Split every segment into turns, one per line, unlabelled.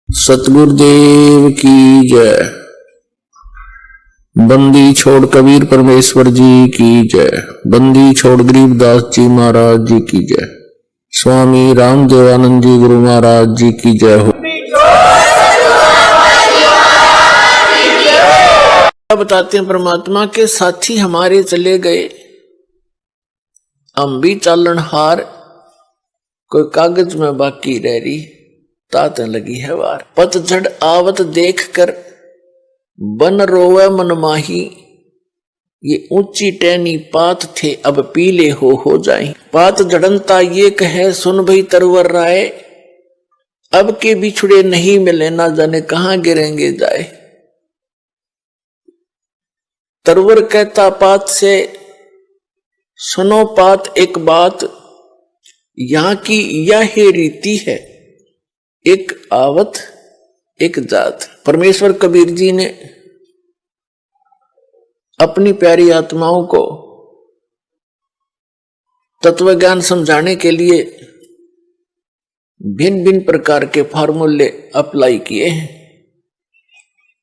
सतगुरुदेव की जय। बंदी छोड़ कबीर परमेश्वर जी की जय। बंदी छोड़ गरीबदास जी महाराज जी की जय। स्वामी रामदेवानंद जी गुरु महाराज जी की जय हो। बताते हैं परमात्मा के साथी हमारे चले गए, हम भी चालन हार, कोई कागज में बाकी रह रही तात लगी है वार। पतझड़ आवत देख कर बन रोवे मन माही, ये ऊंची टहनी पात थे अब पीले हो जाए। पात जड़नता ये कहे सुन भई तरवर राय, अब के बिछड़े नहीं मिले ना जाने कहां गिरेंगे जाए। तरवर कहता पात से सुनो पात एक बात, यहां की यह रीति है एक आवत एक जात। परमेश्वर कबीर जी ने अपनी प्यारी आत्माओं को तत्व ज्ञान समझाने के लिए भिन्न भिन्न प्रकार के फार्मूले अप्लाई किए हैं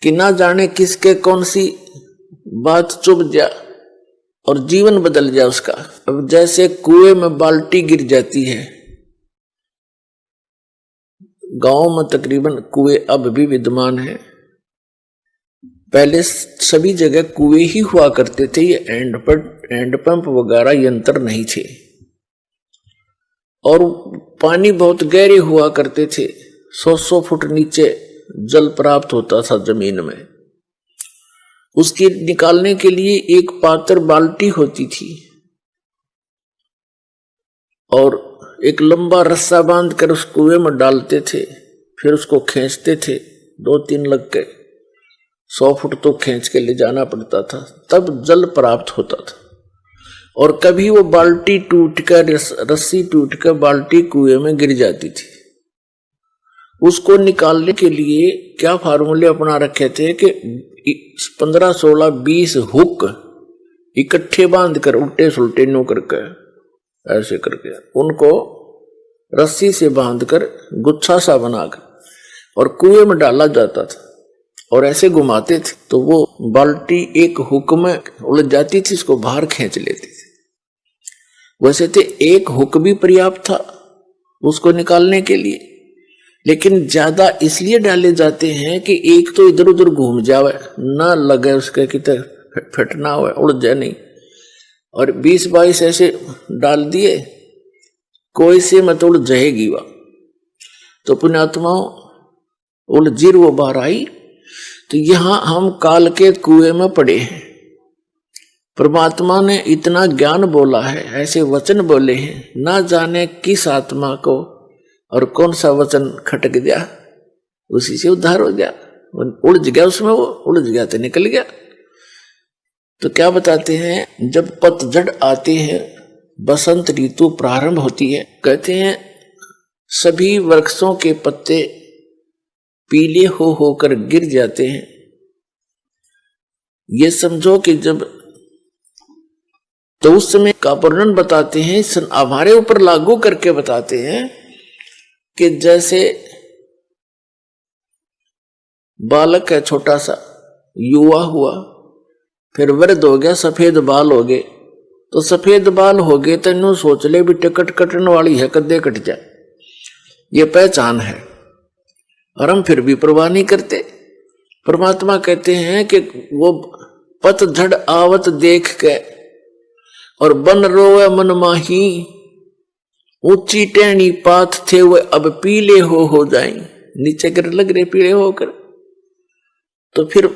कि ना जाने किसके कौन सी बात चुभ जा और जीवन बदल जाए उसका। अब जैसे कुएं में बाल्टी गिर जाती है, गांव में तकरीबन कुएं अब भी विद्यमान है, पहले सभी जगह कुएं ही हुआ करते थे, ये हैंड पंप वगैरह यंत्र नहीं थे और पानी बहुत गहरे हुआ करते थे। 100 फुट नीचे जल प्राप्त होता था जमीन में। उसके निकालने के लिए एक पात्र बाल्टी होती थी और एक लंबा रस्सा बांधकर उस कुएं में डालते थे, फिर उसको खींचते थे 2-3 लग के 100 फुट तो खींच के ले जाना पड़ता था, तब जल प्राप्त होता था। और कभी वो बाल्टी टूट कर रस्सी टूट कर बाल्टी कुएं में गिर जाती थी। उसको निकालने के लिए क्या फार्मूले अपना रखे थे कि 15, 16, 20 हुक इकट्ठे बांध कर उल्टे सुलटे नो करके ऐसे करके उनको रस्सी से बांधकर गुच्छा सा बनाकर और कुएं में डाला जाता था और ऐसे घुमाते थे तो वो बाल्टी एक हुक में उलझ जाती थी, इसको बाहर खींच लेते थे। वैसे तो एक हुक भी पर्याप्त था उसको निकालने के लिए, लेकिन ज्यादा इसलिए डाले जाते हैं कि एक तो इधर उधर घूम जावे, ना लगे उसके कितने फटना हुआ उड़ जाए नहीं। और 20-22 ऐसे डाल दिए, कोई से मत उड़ जाएगी वह तो पुण्यात्माओं उलझिर वो बाहर आई। तो यहां हम काल के कुएं में पड़े हैं। परमात्मा ने इतना ज्ञान बोला है, ऐसे वचन बोले हैं, ना जाने किस आत्मा को और कौन सा वचन खटक गया उसी से उद्धार हो गया, उलझ गया उसमें, वो उलझ गया तो निकल गया। तो क्या बताते हैं, जब पतझड़ आते हैं, बसंत ऋतु प्रारंभ होती है, कहते हैं सभी वृक्षों के पत्ते पीले होकर गिर जाते हैं। ये समझो कि जब तो उस समय का वर्णन बताते हैं, हमारे ऊपर लागू करके बताते हैं कि जैसे बालक है छोटा सा, युवा हुआ, फिर वृद्ध हो गया, सफेद बाल हो गए, तो सफेद बाल हो गए तो इन्हों सोच ले भी टिकट कटने वाली है, कदे कट जाए, ये पहचान है और हम फिर भी परवाह नहीं करते। परमात्मा कहते हैं कि वो पतझड़ आवत देख के और बन रोवे मन माही, ऊंची टहनी पात थे वो अब पीले हो जाए, नीचे गिर लग रहे पीले होकर। तो फिर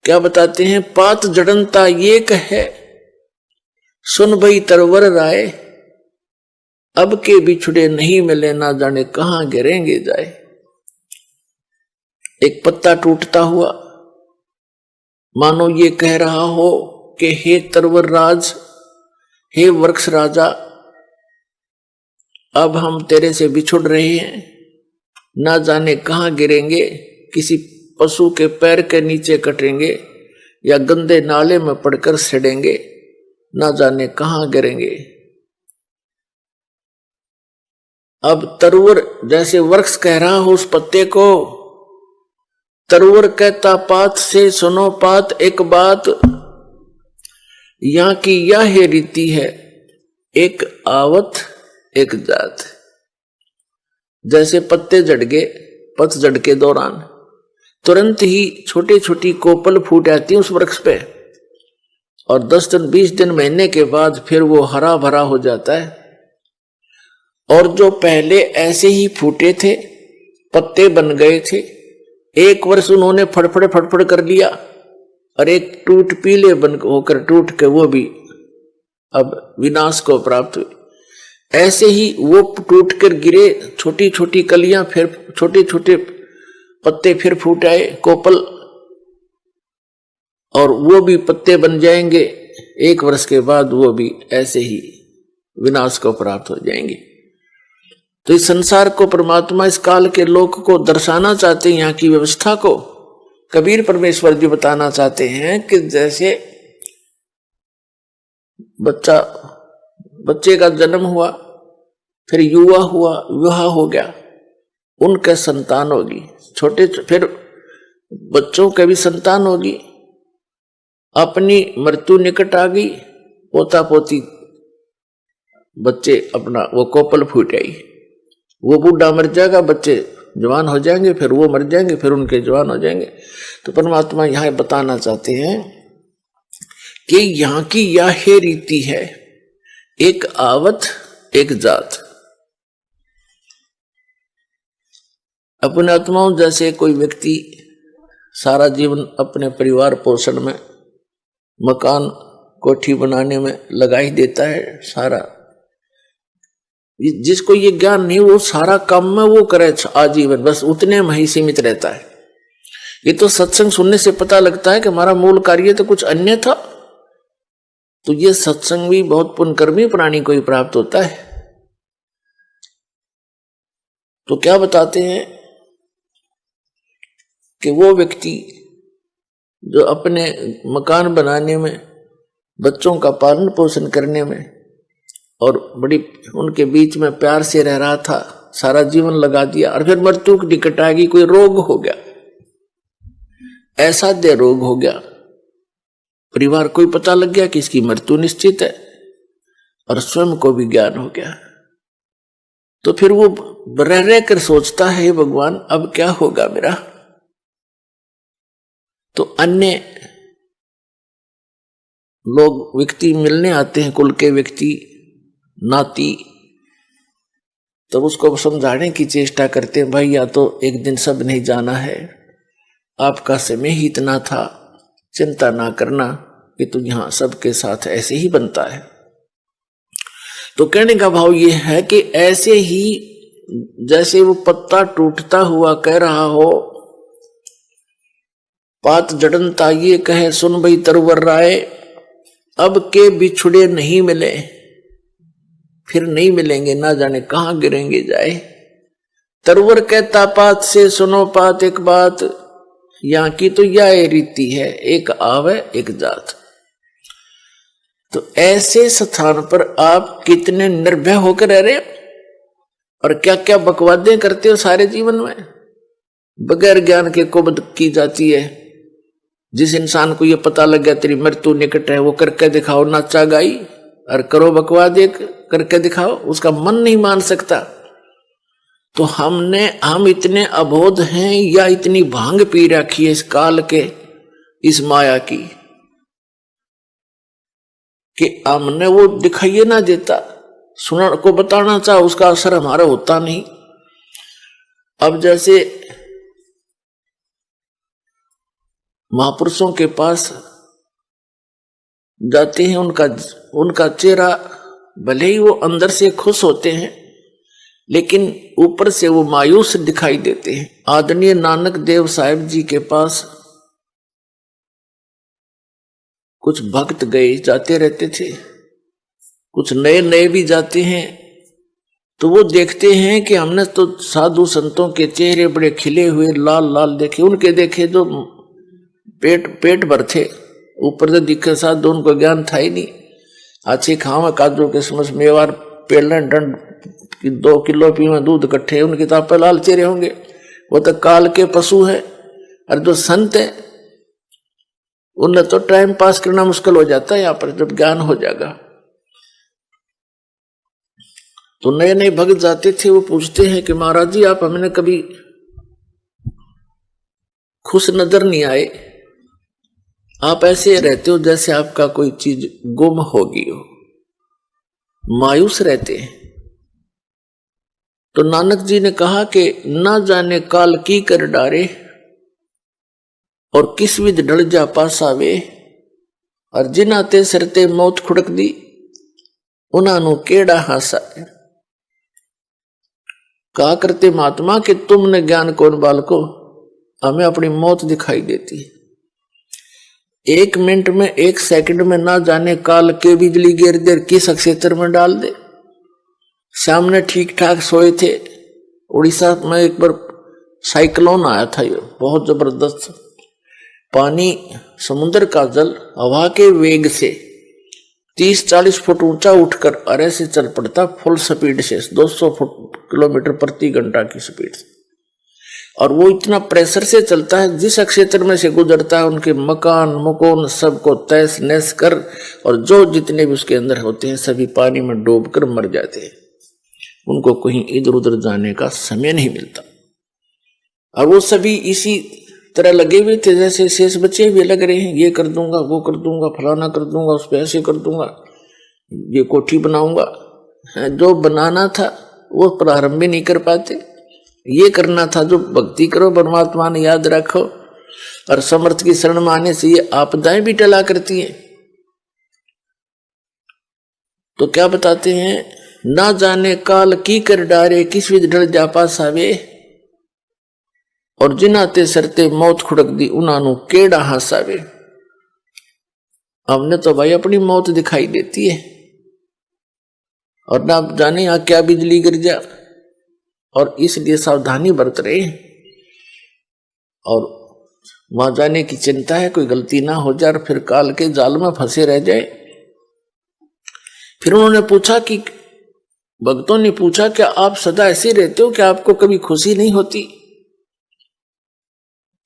क्या बताते हैं, पात जड़नता ये कहे सुन भई तरवर राय, अब के बिछड़े नहीं मिले ना जाने कहां गिरेंगे जाए। एक पत्ता टूटता हुआ मानो ये कह रहा हो कि हे तरवर राज, हे वृक्ष राजा, अब हम तेरे से बिछुड़ रहे हैं, ना जाने कहां गिरेंगे, किसी पशु के पैर के नीचे कटेंगे या गंदे नाले में पड़कर सड़ेंगे, ना जाने कहां गिरेंगे। अब तरुवर जैसे वृक्ष कह रहा हो उस पत्ते को, तरुवर कहता पात से सुनो पात एक बात, यहाँ की यह रीति है एक आवत एक जात। जैसे पत्ते झड़ गए पतझड़ के दौरान तुरंत ही छोटी छोटी कोपल फूट आती है उस वृक्ष पे, और 10 दिन 20 दिन महीने के बाद फिर वो हरा भरा हो जाता है। और जो पहले ऐसे ही फूटे थे, पत्ते बन गए थे, एक वर्ष उन्होंने फड़फड़ फड़फड़ कर लिया और एक टूट पीले बन होकर टूट के वो भी अब विनाश को प्राप्त हुए। ऐसे ही वो टूट कर गिरे, छोटी छोटी कलियां, फिर छोटे छोटे पत्ते फिर फूट आए कोपल, और वो भी पत्ते बन जाएंगे। 1 वर्ष के बाद वो भी ऐसे ही विनाश को प्राप्त हो जाएंगे। तो इस संसार को परमात्मा इस काल के लोक को दर्शाना चाहते हैं, यहाँ की व्यवस्था को कबीर परमेश्वर जी बताना चाहते हैं कि जैसे बच्चे का जन्म हुआ, फिर युवा हुआ, विवाह हो गया, उनके संतान होगी, छोटे फिर बच्चों के भी संतान होगी, अपनी मृत्यु निकट आ गई, पोता पोती बच्चे अपना वो कोपल फूट आई, वो बूढ़ा मर जाएगा, बच्चे जवान हो जाएंगे, फिर वो मर जाएंगे, फिर उनके जवान हो जाएंगे। तो परमात्मा यहाँ बताना चाहते हैं कि यहाँ की यह रीति है एक आवत एक जात। अपने आत्माओं जैसे कोई व्यक्ति सारा जीवन अपने परिवार पोषण में, मकान कोठी बनाने में लगा ही देता है सारा, जिसको ये ज्ञान नहीं वो सारा काम में वो करे आजीवन, बस उतने में ही सीमित रहता है। ये तो सत्संग सुनने से पता लगता है कि हमारा मूल कार्य तो कुछ अन्य था। तो ये सत्संग भी बहुत पुण्यकर्मी प्राणी को ही प्राप्त होता है। तो क्या बताते हैं कि वो व्यक्ति जो अपने मकान बनाने में, बच्चों का पालन पोषण करने में और बड़ी उनके बीच में प्यार से रह रहा था, सारा जीवन लगा दिया, और फिर मृत्यु की निकट आ गई, कोई रोग हो गया, ऐसा दे रोग हो गया, परिवार को ही पता लग गया कि इसकी मृत्यु निश्चित है, और स्वयं को भी ज्ञान हो गया। तो फिर वो रह रह कर सोचता है, भगवान अब क्या होगा मेरा। तो अन्य लोग व्यक्ति मिलने आते हैं, कुल के व्यक्ति, नाती, तब उसको समझाने की चेष्टा करते हैं, भाई या तो एक दिन सब नहीं जाना है, आपका समय ही इतना था, चिंता ना करना कि तू यहां सबके साथ ऐसे ही बनता है। तो कहने का भाव ये है कि ऐसे ही जैसे वो पत्ता टूटता हुआ कह रहा हो, पात जड़नता ये कहे सुन भई तरवर राय, अब के बिछुड़े नहीं मिले, फिर नहीं मिलेंगे, ना जाने कहां गिरेंगे जाए। तरवर कहता पात से सुनो पात एक बात, यहाँ की तो यह रीति है एक आवे एक जात। तो ऐसे स्थान पर आप कितने निर्भय होकर रह रहे हो, और क्या क्या बकवादें करते हो सारे जीवन में, बगैर ज्ञान के कुबद की जाती है। जिस इंसान को ये पता लग गया तेरी मृत्यु निकट है, वो करके दिखाओ, नाचा गाई और करो बकवादे करके दिखाओ, उसका मन नहीं मान सकता। तो हम इतने अबोध हैं या इतनी भांग पी रखी है इस काल के, इस माया की, कि हमने वो दिखाइए ना देता, सुनने को बताना चाह, उसका असर हमारा होता नहीं। अब जैसे महापुरुषों के पास जाते हैं, उनका चेहरा भले ही वो अंदर से खुश होते हैं, लेकिन ऊपर से वो मायूस दिखाई देते हैं। आदरणीय नानक देव साहिब जी के पास कुछ भक्त गए जाते रहते थे, कुछ नए नए भी जाते हैं, तो वो देखते हैं कि हमने तो साधु संतों के चेहरे बड़े खिले हुए लाल लाल देखे, उनके देखे जो पेट भर थे, ऊपर से दिखे साधु, उनको ज्ञान था ही नहीं। अच्छी खावा काजू किस्मस मेवार पेलन डंड कि 2 किलो पीवे दूध इकट्ठे, उनके तो आप लाल चेहरे होंगे, वो तो काल के पशु है। और जो संत है उन्हें तो टाइम पास करना मुश्किल हो जाता है। यहाँ पर जब ज्ञान हो जाएगा तो नए नए भक्त जाते थे, वो पूछते हैं कि महाराज जी आप हमें कभी खुश नजर नहीं आए, आप ऐसे रहते हो जैसे आपका कोई चीज गुम हो गई हो, मायूस रहते हैं। तो नानक जी ने कहा कि ना जाने काल की कर डारे और किस विध ढल जा पास आवे, और जिनाते सरते मौत खुड़क दी उन्होंने केड़ा हासा। कहा करते महात्मा कि तुमने ज्ञान कौन बालको, हमें अपनी मौत दिखाई देती है। 1 मिनट में 1 सेकंड में ना जाने काल के बिजली गिर देर किस क्षेत्र में डाल दे। सामने ठीक ठाक सोए थे, उड़ीसा में एक बार साइक्लोन आया था, ये बहुत जबरदस्त। पानी समुद्र का जल हवा के वेग से 30-40 फुट ऊंचा उठकर अरे से चल पड़ता, फुल स्पीड से 200 किलोमीटर प्रति घंटा की स्पीड से। और वो इतना प्रेशर से चलता है, जिस क्षेत्र में से गुजरता है उनके मकान मकोन सबको तहस नहस कर, और जो जितने भी उसके अंदर होते हैं सभी पानी में डूबकर मर जाते हैं। उनको कहीं इधर उधर जाने का समय नहीं मिलता। और वो सभी इसी तरह लगे हुए थे जैसे शेष बच्चे भी लग रहे हैं, ये कर दूंगा, वो कर दूंगा, फलाना कर दूंगा, उस पर ऐसे कर दूंगा, ये कोठी बनाऊंगा। जो बनाना था वो प्रारंभ भी नहीं कर पाते। ये करना था जो भक्ति करो, परमात्मा ने याद रखो, और समर्थ की शरण में आने से ये आपदाएं भी टला करती हैं। तो क्या बताते हैं, ना जाने काल की कर डारे किस विध ढल जा पास आवे, और जिनाते सरते मौत खुड़क दी उन्होंने केड़ा हासावे। हमने तो भाई अपनी मौत दिखाई देती है, और ना जाने यहां क्या बिजली गिर जा, और इसलिए सावधानी बरत रहे हैं। और वहां जाने की चिंता है कोई गलती ना हो जाए और फिर काल के जाल में फंसे रह जाए। फिर उन्होंने पूछा कि भक्तों ने पूछा क्या आप सदा ऐसे रहते हो, क्या आपको कभी खुशी नहीं होती?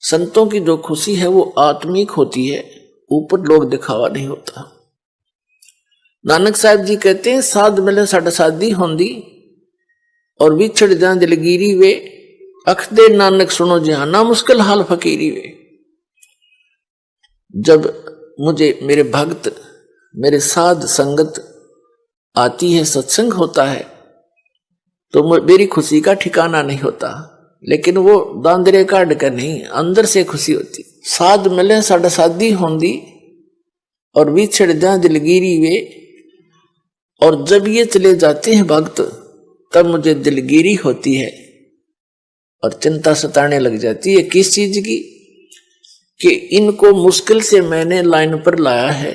संतों की जो खुशी है वो आत्मिक होती है, ऊपर लोग दिखावा नहीं होता। नानक साहब जी कहते हैं, साध मिले साढ़ साधी होंदी और बिछड़ जा दिलगिरी वे, अख दे नानक सुनो जहां ना मुश्किल हाल फकीरी वे। जब मुझे मेरे भक्त मेरे साध संगत आती है, सत्संग होता है, तो मेरी खुशी का ठिकाना नहीं होता, लेकिन वो दांदरे काट कर नहीं, अंदर से खुशी होती। साध मिले साढ़ साधी होंदी और बिछड़ जा दिलगिरी वे, और जब ये चले जाते हैं भक्त तब मुझे दिलगिरी होती है और चिंता सताने लग जाती है। किस चीज की? कि इनको मुश्किल से मैंने लाइन पर लाया है,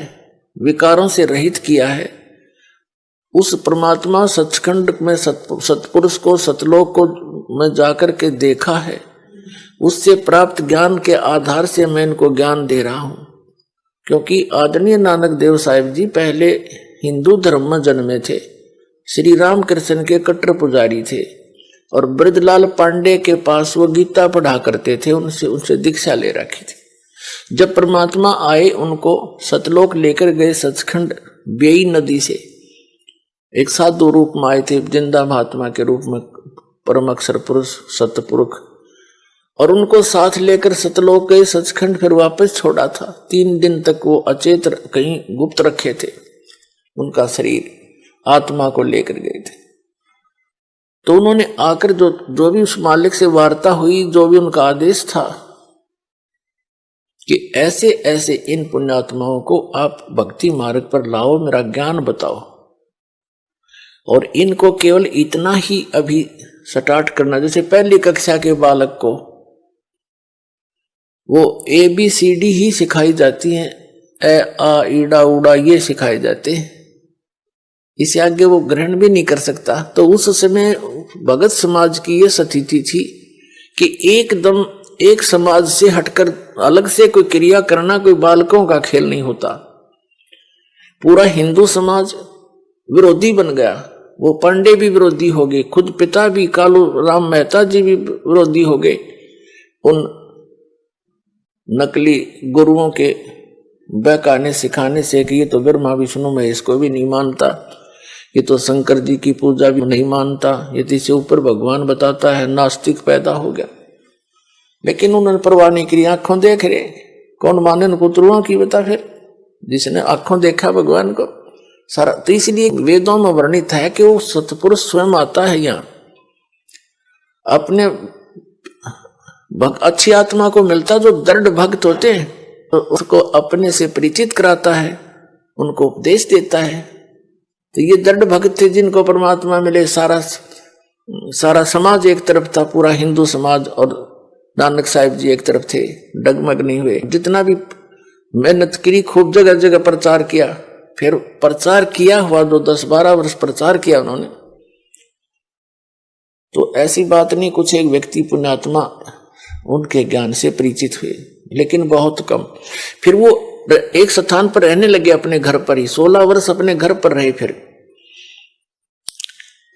विकारों से रहित किया है। उस परमात्मा सचखंड में सतपुरुष को सतलोक को मैं जाकर के देखा है, उससे प्राप्त ज्ञान के आधार से मैं इनको ज्ञान दे रहा हूं। क्योंकि आदरणीय नानक देव साहिब जी पहले हिंदू धर्म में जन्मे थे, श्री राम कृष्ण के कट्टर पुजारी थे, और ब्रजलाल पांडे के पास वो गीता पढ़ा करते थे, उनसे दीक्षा ले रखी थी। जब परमात्मा आए उनको सतलोक लेकर गए सचखंड बेई नदी से, एक साधु रूप में आए थे, जिंदा महात्मा के रूप में, परम अक्षर पुरुष सतपुरुष, और उनको साथ लेकर सतलोक गए सचखंड, फिर वापस छोड़ा था। 3 दिन तक वो अचेत कहीं गुप्त रखे थे, उनका शरीर आत्मा को लेकर गए थे। तो उन्होंने आकर जो भी उस मालिक से वार्ता हुई, जो भी उनका आदेश था कि ऐसे ऐसे इन पुण्यात्माओं को आप भक्ति मार्ग पर लाओ, मेरा ज्ञान बताओ, और इनको केवल इतना ही अभी स्टार्ट करना, जैसे पहली कक्षा के बालक को वो ABCD ही सिखाई जाती है, ए आ ईड़ा उड़ा ये सिखाए जाते हैं, इसे आगे वो ग्रहण भी नहीं कर सकता। तो उस समय भगत समाज की ये स्थिति थी कि एकदम एक समाज से हटकर अलग से कोई क्रिया करना कोई बालकों का खेल नहीं होता। पूरा हिंदू समाज विरोधी बन गया, वो पांडे भी विरोधी हो गए, खुद पिता भी कालू राम मेहता जी भी विरोधी हो गए उन नकली गुरुओं के बहकाने सिखाने से कि ये तो ब्रह्मा विष्णु महेश को भी नहीं मानता, ये तो शंकर जी की पूजा भी नहीं मानता, ये तो इससे ऊपर भगवान बताता है। नास्तिक पैदा हो गया। लेकिन उन्होंने परवाह नहीं की, आंखों देख रहे, कौन माने उनको तुरुआ की बता। फिर जिसने आंखों देखा भगवान को सारा, तो इसलिए वेदों में वर्णित है कि वो सतपुरुष स्वयं आता है यहाँ, अपने अच्छी आत्मा को मिलता जो दृढ़ भक्त होते हैं, तो उसको अपने से परिचित कराता है, उनको उपदेश देता है। तो ये दृढ़ भक्त थे जिनको परमात्मा मिले। सारा समाज एक तरफ था, पूरा हिंदू समाज, और नानक साहिब जी एक तरफ थे, डगमग नहीं हुए। जितना भी मेहनत करी, खूब जगह जगह प्रचार किया, फिर प्रचार किया हुआ 10-12 वर्ष प्रचार किया उन्होंने। तो ऐसी बात नहीं, कुछ एक व्यक्ति पुण्यात्मा उनके ज्ञान से परिचित हुए, लेकिन बहुत कम। फिर वो एक स्थान पर रहने लगे, अपने घर पर ही 16 वर्ष अपने घर पर रहे। फिर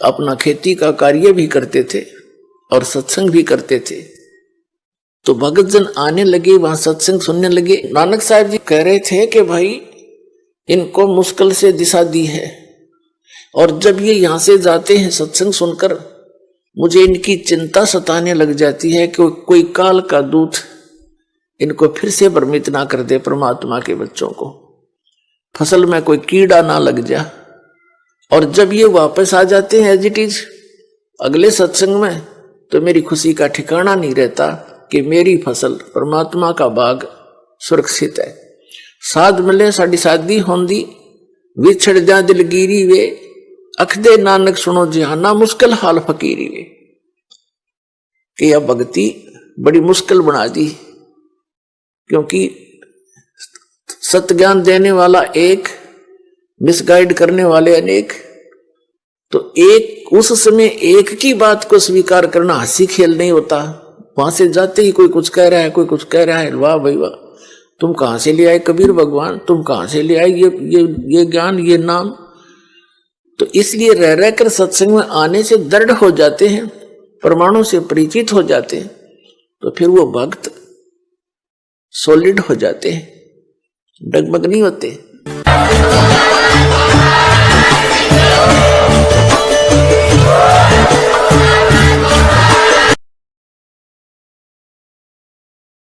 अपना खेती का कार्य भी करते थे और सत्संग भी करते थे। तो भगत जन आने लगे, वहां सत्संग सुनने लगे। नानक साहब जी कह रहे थे कि भाई इनको मुश्किल से दिशा दी है, और जब ये यहां से जाते हैं सत्संग सुनकर, मुझे इनकी चिंता सताने लग जाती है कि कोई काल का दूत इनको फिर से भ्रमित ना कर दे, परमात्मा के बच्चों को फसल में कोई कीड़ा ना लग जा। और जब ये वापस आ जाते हैं एज इट इज अगले सत्संग में, तो मेरी खुशी का ठिकाना नहीं रहता कि मेरी फसल परमात्मा का बाग सुरक्षित है। साध मिले साड़ी शादी होंदी, विछड़ जा दिलगिरी वे, अखदे नानक सुनो जिहाना, मुश्किल हाल फकीरी वे। कि यह भक्ति बड़ी मुश्किल बना दी, क्योंकि सत्य ज्ञान देने वाला एक, मिसगाइड करने वाले अनेक। तो एक उस समय एक की बात को स्वीकार करना हंसी खेल नहीं होता। वहां से जाते ही कोई कुछ कह रहा है, कोई कुछ कह रहा है, वाह भाई वाह, तुम कहां से ले आए कबीर भगवान, तुम कहां से ले आए ये ज्ञान, ये नाम। तो इसलिए रह रहकर सत्संग में आने से दृढ़ हो जाते हैं, प्रमाणों से परिचित हो जाते हैं, तो फिर वो भक्त सॉलिड हो जाते हैं, डगमग नहीं होते।